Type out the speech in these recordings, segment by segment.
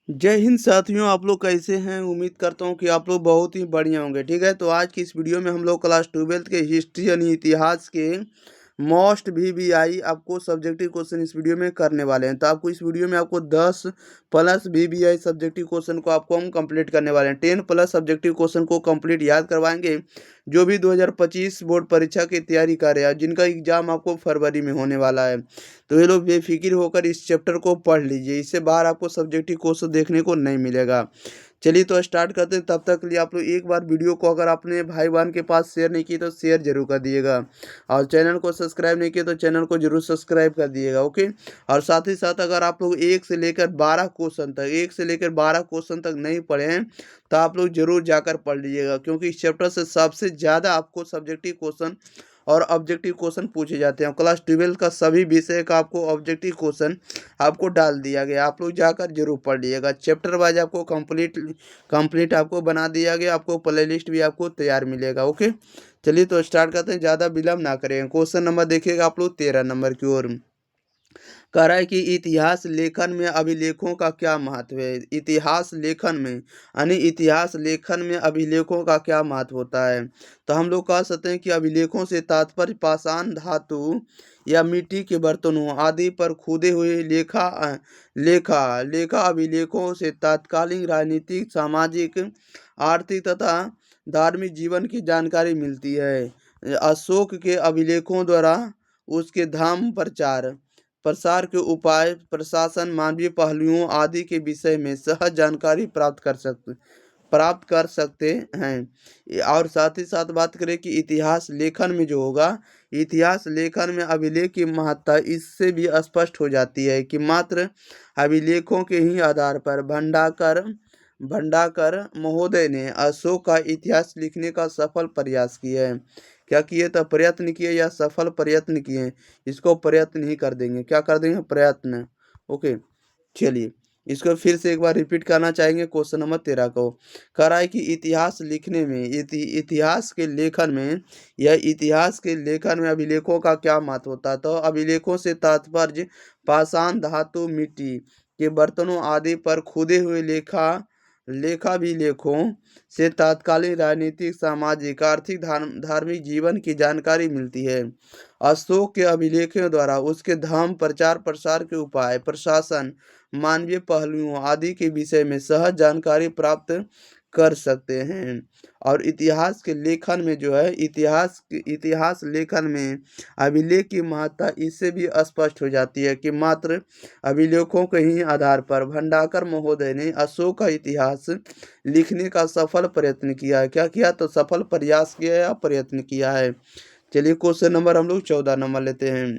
जय हिंद साथियों, आप लोग कैसे हैं? उम्मीद करता हूँ कि आप लोग बहुत ही बढ़िया होंगे। ठीक है, तो आज की इस वीडियो में हम लोग क्लास 12th के हिस्ट्री यानी इतिहास के मोस्ट VBI आपको सब्जेक्टिव क्वेश्चन इस वीडियो में करने वाले हैं। तो आपको इस वीडियो में आपको 10 प्लस VBI सब्जेक्टिव क्वेश्चन को आपको हम कंप्लीट करने वाले हैं। 10 प्लस सब्जेक्टिव क्वेश्चन को कंप्लीट याद करवाएंगे। जो भी 2025 बोर्ड परीक्षा की तैयारी कर रहे हैं, जिनका एग्जाम आपको फरवरी में होने वाला है, तो ये लोग बेफिक्र होकर इस चैप्टर को पढ़ लीजिए। इससे बाहर आपको सब्जेक्टिव क्वेश्चन देखने को नहीं मिलेगा। चलिए तो स्टार्ट करते हैं। तब तक के लिए आप लोग एक बार वीडियो को अगर अपने भाई बहन के पास शेयर नहीं किए तो शेयर जरूर कर दिएगा, और चैनल को सब्सक्राइब नहीं किए तो चैनल को जरूर सब्सक्राइब कर दिएगा। ओके, और साथ ही साथ अगर आप लोग 1 से लेकर 12 क्वेश्चन तक नहीं पढ़े हैं तो आप लोग जरूर जाकर पढ़ लीजिएगा, क्योंकि इस चैप्टर से सबसे ज़्यादा आपको सब्जेक्टिव क्वेश्चन और ऑब्जेक्टिव क्वेश्चन पूछे जाते हैं। क्लास 12 का सभी विषय का आपको ऑब्जेक्टिव क्वेश्चन आपको डाल दिया गया, आप लोग जाकर जरूर पढ़ लीजिएगा। चैप्टर वाइज आपको कंप्लीट आपको बना दिया गया, आपको प्लेलिस्ट भी आपको तैयार मिलेगा। ओके, चलिए तो स्टार्ट करते हैं, ज़्यादा विलम्ब ना करें। क्वेश्चन नंबर देखिएगा आप लोग 13 नंबर की ओर। कह रहा है कि इतिहास लेखन में अभिलेखों का क्या महत्व है। इतिहास लेखन में यानी इतिहास लेखन में अभिलेखों का क्या महत्व होता है। तो हम लोग कह सकते हैं कि अभिलेखों से तात्पर्य पाषाण धातु या मिट्टी के बर्तनों आदि पर खुदे हुए लेखा अभिलेखों से तत्कालीन राजनीतिक, सामाजिक, आर्थिक तथा धार्मिक जीवन की जानकारी मिलती है। अशोक के अभिलेखों द्वारा उसके धाम प्रसार के उपाय, प्रशासन, मानवीय पहलुओं आदि के विषय में सहज जानकारी प्राप्त कर सकते हैं। और साथ ही साथ बात करें कि इतिहास लेखन में जो होगा, इतिहास लेखन में अभिलेख की महत्ता इससे भी स्पष्ट हो जाती है कि मात्र अभिलेखों के ही आधार पर भंडाकर महोदय ने अशोक का इतिहास लिखने का सफल प्रयास किया है। क्या किए? तो प्रयत्न किए या सफल प्रयत्न किए। इसको प्रयत्न ही कर देंगे, क्या कर देंगे? प्रयत्न। ओके, चलिए इसको फिर से एक बार रिपीट करना चाहेंगे। क्वेश्चन नंबर 13 को कह रहा है कि इतिहास लिखने में इतिहास के लेखन में या इतिहास के लेखन में अभिलेखों का क्या महत्व होता है। तो अभिलेखों से तात्पर्य पाषाण धातु, मिट्टी के बर्तनों आदि पर खुदे हुए लेखाभिलेखों से तत्कालीन राजनीतिक, सामाजिक, आर्थिक, धार्मिक जीवन की जानकारी मिलती है। अशोक के अभिलेखों द्वारा उसके धाम, प्रचार प्रसार के उपाय, प्रशासन, मानवीय पहलुओं आदि के विषय में सहज जानकारी प्राप्त कर सकते हैं। और इतिहास के लेखन में जो है, इतिहास लेखन में अभिलेख की महत्ता इससे भी स्पष्ट हो जाती है कि मात्र अभिलेखों के ही आधार पर भंडाकर महोदय ने अशोक का इतिहास लिखने का सफल प्रयत्न किया है। क्या किया? तो सफल प्रयास किया या प्रयत्न किया है। चलिए क्वेश्चन नंबर हम लोग 14 नंबर लेते हैं।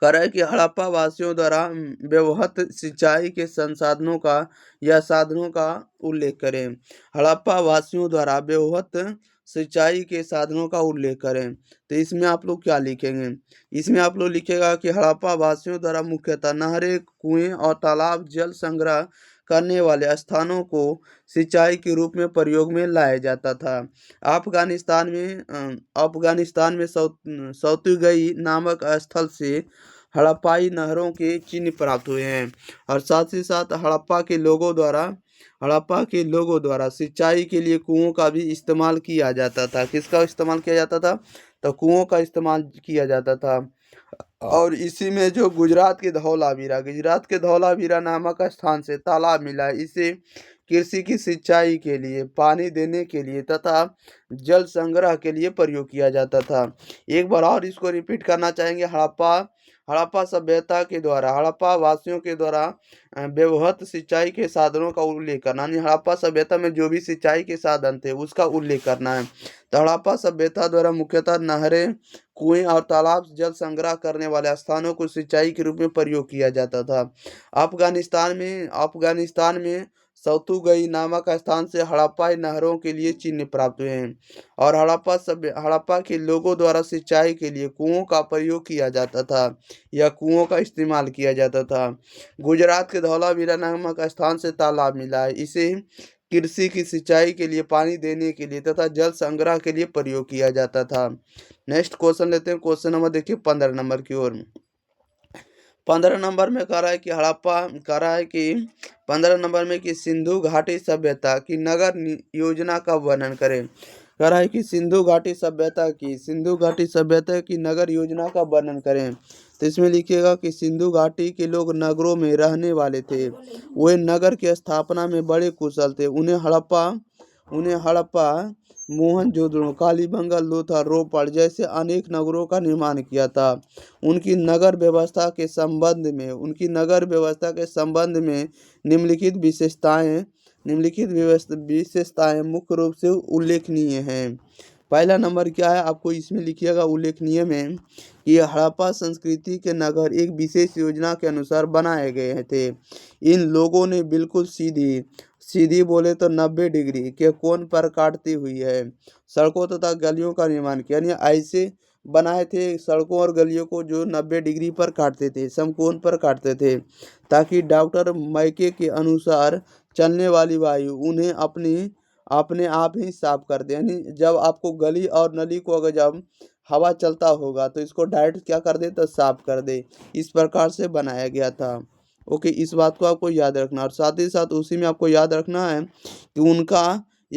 कह रहा है कि हड़प्पा वासियों द्वारा व्यवहृत सिंचाई के संसाधनों का या साधनों का उल्लेख करें। हड़प्पा वासियों द्वारा व्यवहृत सिंचाई के साधनों का उल्लेख करें। तो इसमें आप लोग क्या लिखेंगे? इसमें आप लोग लिखेगा कि हड़प्पा वासियों द्वारा मुख्यतः नहरें, कुएं और तालाब जल संग्रह करने वाले स्थानों को सिंचाई के रूप में प्रयोग में लाया जाता था। अफगानिस्तान में सौतुगई नामक स्थल से हड़प्पाई नहरों के चिन्ह प्राप्त हुए हैं। और साथ ही साथ हड़प्पा के लोगों द्वारा सिंचाई के लिए कुओं का भी इस्तेमाल किया जाता था। किसका इस्तेमाल किया जाता था? तो कुओं का इस्तेमाल किया जाता था। और इसी में जो गुजरात के धौलावीरा नामक स्थान से तालाब मिला है, इसे कृषि की सिंचाई के लिए, पानी देने के लिए तथा जल संग्रह के लिए प्रयोग किया जाता था। एक बार और इसको रिपीट करना चाहेंगे। हड़प्पा सभ्यता के द्वारा, हड़प्पा वासियों के द्वारा व्यवहृत सिंचाई के साधनों का उल्लेख करना, यानी हड़प्पा सभ्यता में जो भी सिंचाई के साधन थे उसका उल्लेख करना है। तो हड़प्पा सभ्यता द्वारा मुख्यतः नहरें, कुएं और तालाब जल संग्रह करने वाले स्थानों को सिंचाई के रूप में प्रयोग किया जाता था। अफगानिस्तान में सौतुगई नामक स्थान से हड़प्पाई नहरों के लिए चिन्ह प्राप्त हुए हैं। और हड़प्पा के लोगों द्वारा सिंचाई के लिए कुओं का प्रयोग किया जाता था या कुओं का इस्तेमाल किया जाता था। गुजरात के धौलावीरा नामक स्थान से तालाब मिला है, इसे कृषि की सिंचाई के लिए, पानी देने के लिए तथा जल संग्रह के लिए प्रयोग किया जाता था। नेक्स्ट क्वेश्चन लेते हैं। क्वेश्चन नंबर देखिए 15 नंबर की ओर। 15 नंबर में कह रहा है कि हड़प्पा, कह रहा है कि 15 नंबर में कि सिंधु घाटी सभ्यता की नगर योजना का वर्णन करें। कह रहा है कि सिंधु घाटी सभ्यता की नगर योजना का वर्णन करें। तो इसमें लिखिएगा कि सिंधु घाटी के लोग नगरों में रहने वाले थे। वे नगर की स्थापना में बड़े कुशल थे। उन्हें हड़प्पा, मोहनजोदड़ो, कालीबंगा, लोथल, रोपड़ जैसे अनेक नगरों का निर्माण किया था। उनकी नगर व्यवस्था के संबंध में निम्नलिखित विशेषताएं मुख्य रूप से उल्लेखनीय हैं। पहला नंबर क्या है, आपको इसमें लिखिएगा उल्लेखनीय में कि हड़प्पा संस्कृति के नगर एक विशेष योजना के अनुसार बनाए गए थे। इन लोगों ने बिल्कुल सीधी बोले तो 90 डिग्री के कोण पर काटती हुई है सड़कों तथा गलियों का निर्माण किया। यानी ऐसे बनाए थे सड़कों और गलियों को जो 90 डिग्री पर काटते थे, समकोण पर काटते थे, ताकि डॉक्टर मैके के अनुसार चलने वाली वायु उन्हें अपने आप ही साफ कर दे। यानी जब आपको गली और नली को अगर जब हवा चलता होगा तो इसको डायरेक्ट क्या कर दे, तो साफ कर दे। इस प्रकार से बनाया गया था। ओके, इस बात को आपको याद रखना। और साथ ही साथ उसी में आपको याद रखना है कि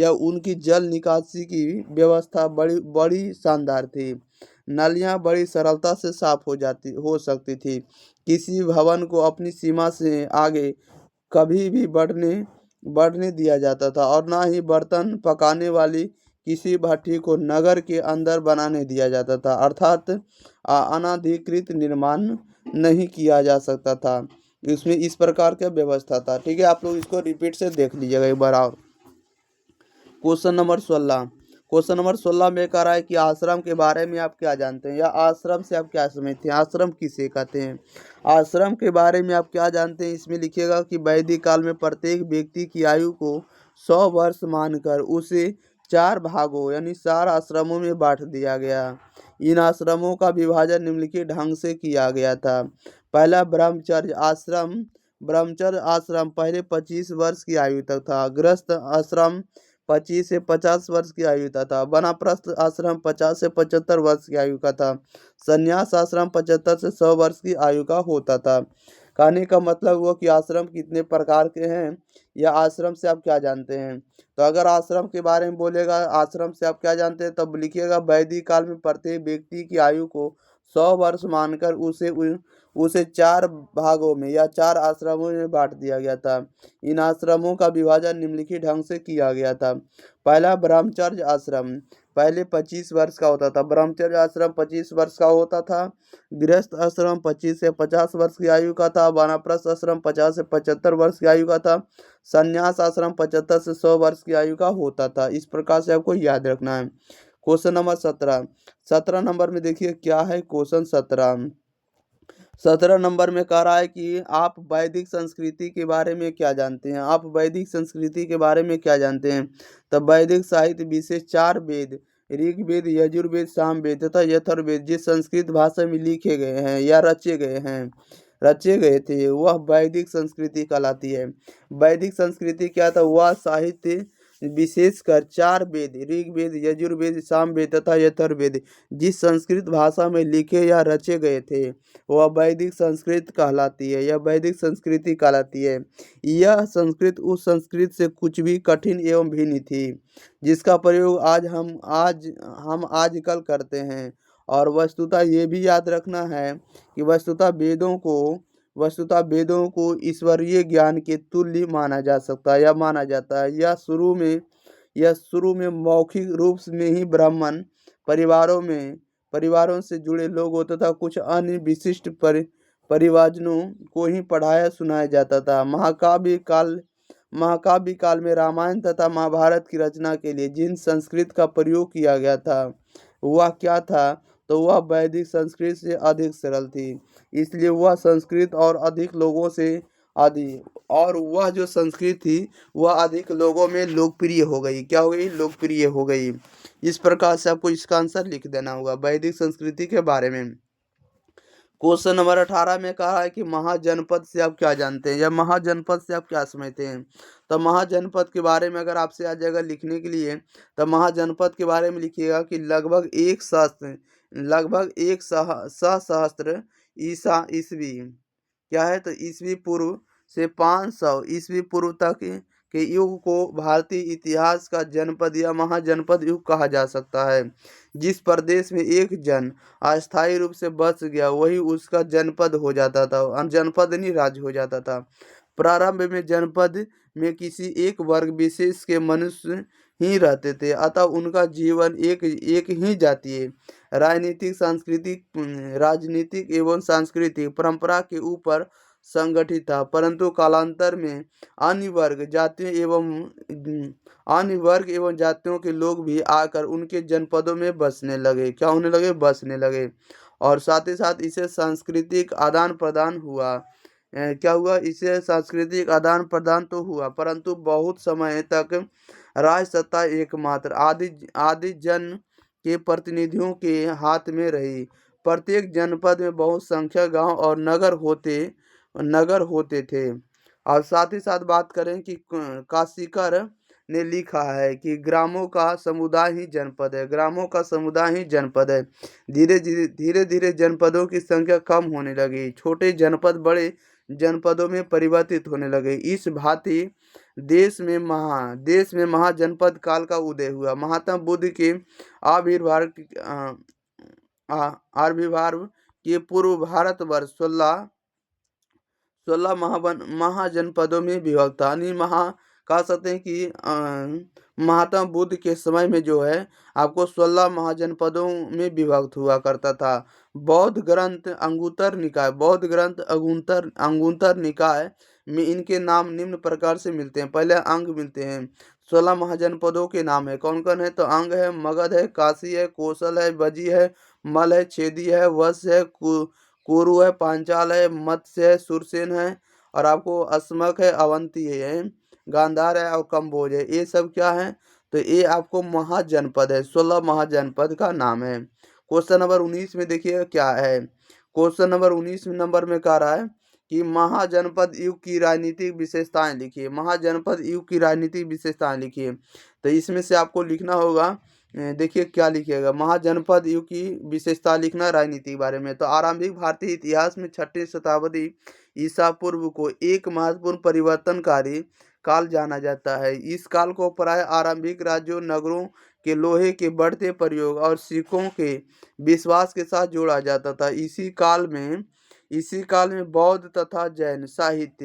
उनकी जल निकासी की व्यवस्था बड़ी बड़ी शानदार थी। नालियाँ बड़ी सरलता से साफ हो सकती थी। किसी भवन को अपनी सीमा से आगे कभी भी बढ़ने दिया जाता था और ना ही बर्तन पकाने वाली किसी भट्टी को नगर के अंदर बनाने दिया जाता था, अर्थात अनाधिकृत निर्माण नहीं किया जा सकता था। इसमें इस प्रकार का व्यवस्था था। ठीक है, आप लोग इसको रिपीट से देख लीजिएगा एक बार और। क्वेश्चन नंबर 16 में कह रहा है कि आश्रम के बारे में आप क्या जानते हैं, या आश्रम से आप क्या समझते हैं, आश्रम किसे कहते हैं, आश्रम के बारे में आप क्या जानते हैं। इसमें लिखिएगा कि वैदिक काल में प्रत्येक व्यक्ति की आयु को 100 वर्ष मानकर उसे 4 भागों यानी 4 आश्रमों में बांट दिया गया। इन आश्रमों का विभाजन निम्नलिखित ढंग से किया गया था। पहला ब्रह्मचर्य आश्रम पहले 25 वर्ष की आयु तक था। गृहस्थ आश्रम 25 से 50 वर्ष की आयु का था। वानप्रस्थ आश्रम 50 से 75 वर्ष की आयु का था। संन्यास आश्रम 75 से 100 वर्ष की आयु का होता था। कहने का मतलब हुआ कि आश्रम कितने प्रकार के हैं, या आश्रम से आप क्या जानते हैं। तो अगर आश्रम के बारे में बोलेगा, आश्रम से आप क्या जानते हैं, तब लिखिएगा वैदिक काल में प्रत्येक व्यक्ति की आयु को 100 वर्ष मानकर उसे 4 भागों में या 4 आश्रमों में बांट दिया गया था। इन आश्रमों का विभाजन निम्नलिखित ढंग से किया गया था। पहला ब्रह्मचर्य आश्रम पहले 25 वर्ष का होता था। ब्रह्मचर्य आश्रम 25 वर्ष का होता था। गृहस्थ आश्रम 25 से 50 वर्ष की आयु का था। वानप्रस्थ आश्रम 50 से 75 वर्ष की आयु का था। संन्यास आश्रम 75 से 100 वर्ष की आयु का होता था। इस प्रकार से आपको याद रखना है। क्वेश्चन नंबर 17 नंबर में देखिए क्या है। क्वेश्चन 17 नंबर में कह रहा है कि आप वैदिक संस्कृति के बारे में क्या जानते हैं, आप वैदिक संस्कृति के बारे में क्या जानते हैं। तब वैदिक साहित्य विशेष 4 वेद ऋग्वेद, यजुर्वेद, सामवेद तथा यथुर्वेद जिस संस्कृत भाषा में लिखे गए हैं या रचे गए थे वह वैदिक संस्कृति कहलाती है। वैदिक संस्कृति क्या था, वह साहित्य विशेषकर 4 वेद ऋग्वेद, यजुर्वेद, सामवेद तथा यथुर्वेद जिस संस्कृत भाषा में लिखे या रचे गए थे वह वैदिक संस्कृत कहलाती है, यह वैदिक संस्कृति कहलाती है। यह संस्कृत उस संस्कृत से कुछ भी कठिन एवं भिन्न थी जिसका प्रयोग हम आजकल करते हैं। और वस्तुतः ये भी याद रखना है कि वस्तुतः वेदों को ईश्वरीय ज्ञान के तुल्य माना जा सकता है या माना जाता है। यह शुरू में मौखिक रूप में ही ब्राह्मण परिवारों से जुड़े लोगों तथा कुछ अन्य विशिष्ट परिवारजनों को ही पढ़ाया सुनाया जाता था। महाकाव्य काल में रामायण तथा महाभारत की रचना के लिए जिन संस्कृत का प्रयोग किया गया था वह क्या था, तो वह वैदिक संस्कृत से अधिक सरल थी। इसलिए वह संस्कृत और वह जो संस्कृत थी वह अधिक लोगों में लोकप्रिय हो गई। क्या हो गई, लोकप्रिय हो गई। इस प्रकार से आपको इसका आंसर लिख देना होगा वैदिक संस्कृति के बारे में। क्वेश्चन नंबर 18 में कहा है कि महाजनपद से आप क्या जानते हैं, या महाजनपद से आप क्या समझते हैं। तो महाजनपद के बारे में अगर आपसे आ जाएगा लिखने के लिए, तो महाजनपद के बारे में लिखिएगा कि लगभग एक सहस्त्र ईसा ईस्वी क्या है, तो ईसवी पूर्व से 500 ईसवी पूर्व तक के युग को भारतीय इतिहास का जनपद या महाजनपद युग कहा जा सकता है। जिस प्रदेश में एक जन अस्थायी रूप से बस गया वही उसका जनपद हो जाता था, जनपद नहीं राज्य हो जाता था। प्रारंभ में जनपद में किसी एक वर्ग विशेष के मनुष्य ही रहते थे, अतः उनका जीवन एक एक ही जातीय राजनीतिक एवं सांस्कृतिक परंपरा के ऊपर संगठित था। परंतु कालांतर में अन्य वर्ग एवं जातियों के लोग भी आकर उनके जनपदों में बसने लगे। क्या होने लगे? बसने लगे। और साथ ही साथ इसे सांस्कृतिक आदान प्रदान हुआ। क्या हुआ? इससे सांस्कृतिक आदान प्रदान तो हुआ, परंतु बहुत समय तक राज सत्ता एकमात्र आदि जन के प्रतिनिधियों के हाथ में रही। प्रत्येक जनपद में बहुत संख्या गांव और नगर होते थे। और साथ ही साथ बात करें कि काशीकर ने लिखा है कि ग्रामों का समुदाय ही जनपद है, ग्रामों का समुदाय ही जनपद है। धीरे धीरे जनपदों की संख्या कम होने लगी, छोटे जनपद बड़े जनपदों में परिवर्तित होने लगे। इस भांति देश में महाजनपद काल का उदय हुआ। महात्मा बुद्ध के आविर्भाव के पूर्व भारतवर्ष 16 महाजनपदों में विभक्त था। यानी कह सकते हैं कि महात्मा बुद्ध के समय में जो है आपको 16 महाजनपदों में विभक्त हुआ करता था। बौद्ध ग्रंथ अंगुत्तर निकाय में इनके नाम निम्न प्रकार से मिलते हैं। पहले अंग मिलते हैं। 16 महाजनपदों के नाम है, कौन कौन है? तो अंग है, मगध है, काशी है, कौशल है, बजी है, मल है, छेदी है, वश है, कुरु है, पांचाल है, मत्स्य है, सुरसेन है, और आपको अस्मक है, अवंती है, गांधार है और कंबोज है। ये सब क्या है? तो ये आपको महाजनपद है, 16 महाजनपद का नाम है। क्वेश्चन नंबर 19 में देखिए क्या है। क्वेश्चन नंबर 19 नंबर में कह रहा है कि महाजनपद युग की राजनीतिक विशेषताएं लिखिए। महाजनपद युग की राजनीतिक विशेषताएं लिखिए। तो इसमें से आपको लिखना होगा, देखिए क्या लिखिएगा। महाजनपद युग की विशेषता लिखना राजनीति के बारे में। तो आरंभिक भारतीय इतिहास में 6वीं शताब्दी ईसा पूर्व को एक महत्वपूर्ण परिवर्तनकारी काल जाना जाता है। इस काल को प्राय आरंभिक राज्यों नगरों के लोहे के बढ़ते प्रयोग और सिक्कों के विश्वास के साथ जोड़ा जाता था। इसी काल में बौद्ध तथा जैन सहित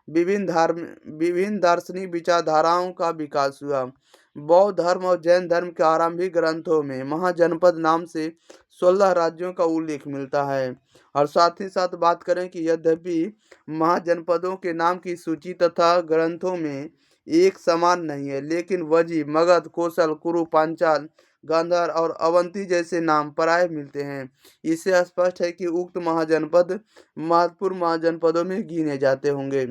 विभिन्न दार्शनिक विचारधाराओं का विकास हुआ। बौद्ध धर्म और जैन धर्म के आरंभिक ग्रंथों में महाजनपद नाम से 16 राज्यों का उल्लेख मिलता है। और साथ ही साथ बात करें कि यद्यपि महाजनपदों के नाम की सूची तथा ग्रंथों में एक समान नहीं है, लेकिन वजी, मगध, कौशल, कुरु, पांचाल, गांधार और अवंती जैसे नाम प्राय मिलते हैं। इससे स्पष्ट है कि उक्त महाजनपद महत्वपूर्ण महाजनपदों में गिने जाते होंगे।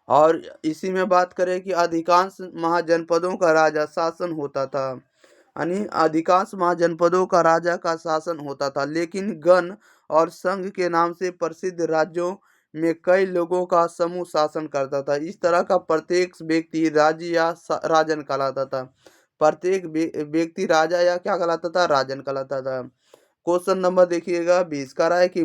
और इसी में बात करें कि अधिकांश महाजनपदों का राजा शासन होता था, यानी अधिकांश महाजनपदों का राजा का शासन होता था, लेकिन गण और संघ के नाम से प्रसिद्ध राज्यों में कई लोगों का समूह शासन करता था। इस तरह का प्रत्येक व्यक्ति राज्य या राजन कहलाता था। प्रत्येक व्यक्ति राजा या क्या कहलाता था? राजन कहलाता था। क्वेश्चन नंबर देखिएगा 20 कह रहा है कि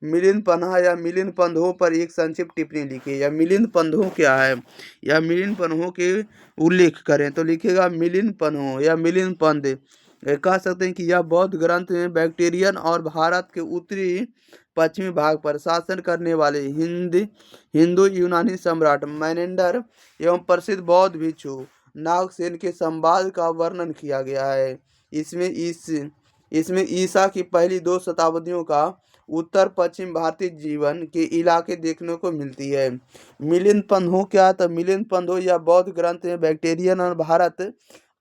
मिलिंद पन्हा या मिलिंद पंधों पर एक संक्षिप्त टिप्पणी लिखिए। या मिलिंद पंधों क्या है, या मिलिंद पंधों के उल्लेख करें। तो लिखिएगा मिलिंद पंधों या मिलिंद पंध। कह सकते हैं कि यह बौद्ध ग्रंथ में बैक्टेरियन और भारत के उत्तरी पश्चिमी भाग पर शासन करने वाले हिंदू यूनानी सम्राट मैनेंडर एवं प्रसिद्ध बौद्ध भिक्षु नागसेन के संवाद का वर्णन किया गया है। इसमें ईसा की पहली 2 शताब्दियों का उत्तर पश्चिम भारतीय जीवन के इलाके देखने को मिलती है। मिलिंद पंधों क्या? तो मिलिंद पंधों या बौद्ध ग्रंथ में बैक्टेरियन और भारत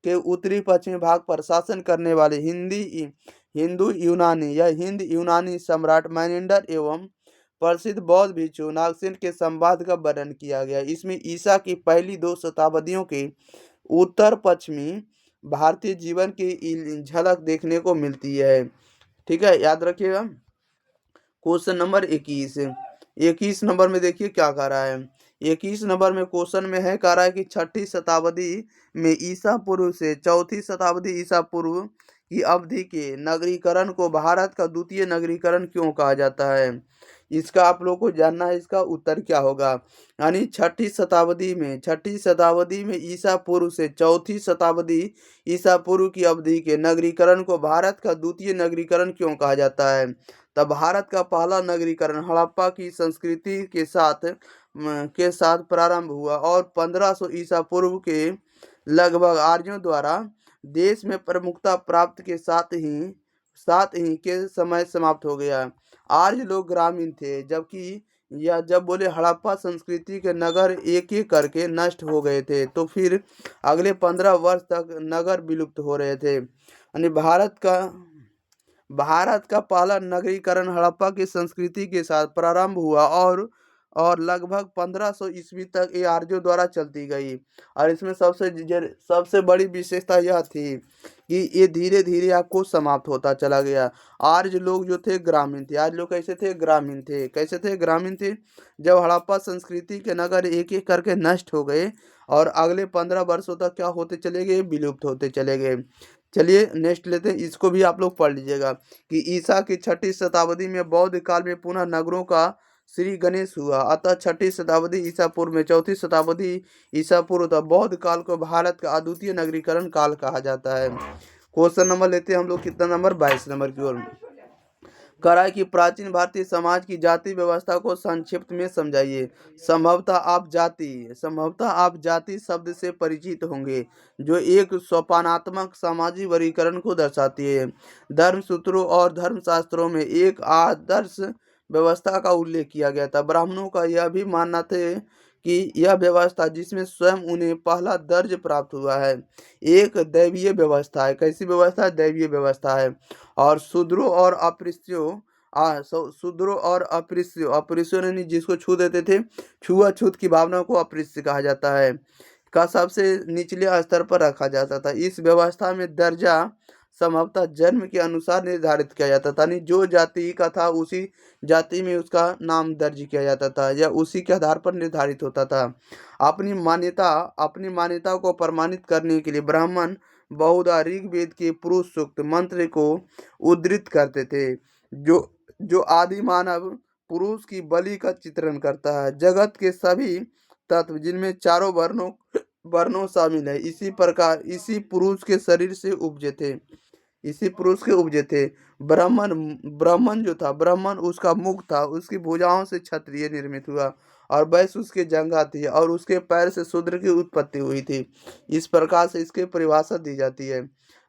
के उत्तरी पश्चिमी भाग पर शासन करने वाले हिंद यूनानी सम्राट मैनेंडर एवं प्रसिद्ध बौद्ध भिक्षु नागसेन के संवाद का वर्णन किया गया। इसमें ईसा की पहली 2 शताब्दियों के उत्तर पश्चिमी भारतीय जीवन की झलक देखने को मिलती है। ठीक है, याद रखिएगा। क्वेश्चन नंबर 21 नंबर में देखिए क्या कह रहा है। 21 नंबर में क्वेश्चन में है, कह रहा है कि 6ठी शताब्दी में ईसा पूर्व से 4थी शताब्दी ईसा पूर्व की अवधि के नगरीकरण को भारत का द्वितीय नगरीकरण क्यों कहा जाता है? इसका आप लोग को जानना है, इसका उत्तर क्या होगा। यानी छठी शताब्दी में ईसा पूर्व से चौथी शताब्दी ईसा पूर्व की अवधि के नगरीकरण को भारत का द्वितीय नगरीकरण क्यों कहा जाता है? तब भारत का पहला नगरीकरण हड़प्पा की संस्कृति के साथ प्रारंभ हुआ और 1500 ईसा पूर्व के लगभग आर्यों द्वारा देश में प्रमुखता प्राप्त के साथ ही के समय समाप्त हो गया। आर्य लोग ग्रामीण थे, जबकि या जब बोले हड़प्पा संस्कृति के नगर एक एक करके नष्ट हो गए थे, तो फिर अगले 15 वर्ष तक नगर विलुप्त हो रहे थे। यानी भारत का पहला नगरीकरण हड़प्पा की संस्कृति के साथ प्रारंभ हुआ और लगभग 1500 ईस्वी तक ये आर्यों द्वारा चलती गई। और इसमें सबसे बड़ी विशेषता यह थी कि ये धीरे धीरे आपको समाप्त होता चला गया। आर्य लोग जो थे ग्रामीण थे। आर्य लोग कैसे थे? ग्रामीण थे। जब हड़प्पा संस्कृति के नगर एक एक करके नष्ट हो गए और अगले 15 वर्षों तक क्या होते चले गए? विलुप्त होते चले गए। चलिए नेक्स्ट लेते हैं, इसको भी आप लोग पढ़ लीजिएगा कि ईसा की छठी शताब्दी में बौद्ध काल में पुनः नगरों का श्री गणेश हुआ। अतः छठी शताब्दी ईसा पूर्व में चौथी शताब्दी ईसा पूर्व तक बौद्ध काल को भारत का अद्वितीय नगरीकरण काल कहा जाता है। क्वेश्चन नंबर लेते हैं हम लोग, कितना नंबर? 22 नंबर की ओर। करा कि प्राचीन भारतीय समाज की जाति व्यवस्था को संक्षिप्त में समझाइए। संभवतः आप जाति शब्द से परिचित होंगे, जो एक सोपानात्मक सामाजिक वर्गीकरण को दर्शाती है। धर्म सूत्रों और धर्मशास्त्रों में एक आदर्श व्यवस्था का उल्लेख किया गया था। ब्राह्मणों का यह भी मानना था कि यह व्यवस्था जिसमें स्वयं उन्हें पहला दर्ज प्राप्त हुआ है, एक दैवीय व्यवस्था है। कैसी व्यवस्था है? दैवीय व्यवस्था है। और शूद्रों और अपृश्यों ने जिसको छू देते थे, छुआछूत की भावना को अपृश्य कहा जाता है, का सबसे निचले स्तर पर रखा जाता था। इस व्यवस्था में दर्जा संभवतः जन्म के अनुसार निर्धारित किया जाता था। जो जाति का था उसी जाति में उसका नाम दर्ज किया जाता था या उसी के आधार पर निर्धारित होता था। अपनी मान्यता को प्रमाणित करने के लिए ब्राह्मण बहुधा ऋग्वेद के पुरुष सूक्त मंत्र को उद्धृत करते थे, जो आदि मानव पुरुष की बलि का चित्रण करता है। जगत के सभी तत्व जिनमें चारों वर्णों शामिल है, इसी पुरुष के शरीर से उपजे थे। ब्राह्मण उसका मुख था, उसकी भुजाओं से क्षत्रिय निर्मित हुआ और वैश्य उसके जंघा थी और उसके पैर से शूद्र की उत्पत्ति हुई थी। इस प्रकार से इसकी परिभाषा दी जाती है।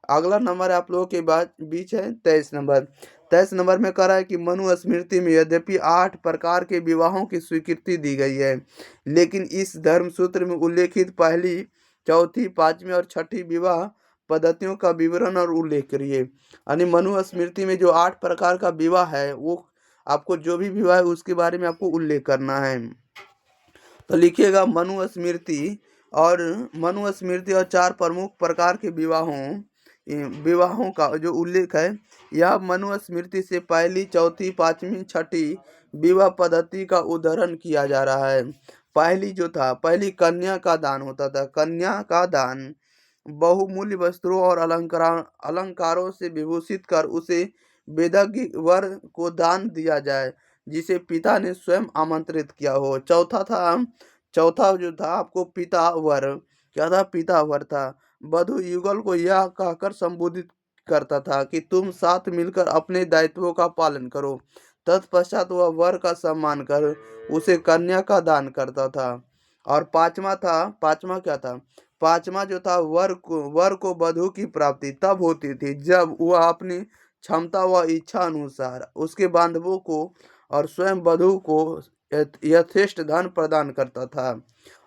अगला नंबर आप लोगों के बीच है 23 नंबर। 23 नंबर में कह रहा है कि मनुस्मृति में यद्यपि 8 प्रकार के विवाहों की स्वीकृति दी गई है, लेकिन इस धर्मसूत्र में उल्लेखित पहली, चौथी, पांचवी और छठी विवाह पद्धतियों का विवरण और उल्लेख करिए। यानी मनुस्मृति में जो 8 प्रकार का विवाह है, वो आपको जो भी विवाह है उसके बारे में आपको उल्लेख करना है। तो लिखिएगा मनुस्मृति और 4 प्रमुख प्रकार के विवाहों का जो उल्लेख है, यह मनुस्मृति से पहली, चौथी, पांचवी, छठी विवाह पद्धति का उदाहरण किया जा रहा है। पहली कन्या का दान होता था। कन्या का दान बहुमूल्य वस्त्रों और अलंकारों से विभूषित कर उसे वेदज्ञ वर को दान दिया जाए, जिसे पिता ने स्वयं आमंत्रित किया हो। चौथा जो था आपको पितावर, क्या था? पितावर था। वधु युगल को यह कहकर संबोधित करता था कि तुम साथ मिलकर अपने दायित्वों का पालन करो। तत्पश्चात वह वर का सम्मान कर उसे कन्या का दान करता था। और पांचवा क्या था? पांचवा जो था वर को वधु की प्राप्ति तब होती थी जब वह अपनी क्षमता व इच्छा अनुसार उसके बांधवों को और स्वयं वधु को यथेष्ट धन प्रदान करता था।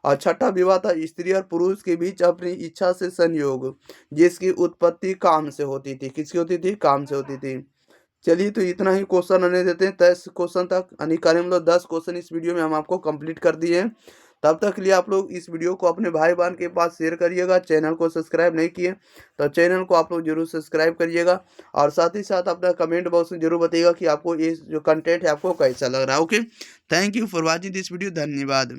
और छठा विवाह था स्त्री और पुरुष के बीच अपनी इच्छा से संयोग, जिसकी उत्पत्ति काम से होती थी। किसकी होती थी? काम से होती थी। चलिए तो इतना ही क्वेश्चन आने देते हैं 23 क्वेश्चन तक, यानी करीब हम लोग 10 क्वेश्चन इस वीडियो में हम आपको कंप्लीट कर दिए हैं। तब तक के लिए आप लोग इस वीडियो को अपने भाई बहन के पास शेयर करिएगा। चैनल को सब्सक्राइब नहीं किए तो चैनल को आप लोग जरूर सब्सक्राइब करिएगा और साथ ही साथ अपना कमेंट बॉक्स में जरूर बताइएगा कि आपको ये जो कंटेंट है आपको कैसा लग रहा है। Okay, thank you for watching this video. धन्यवाद।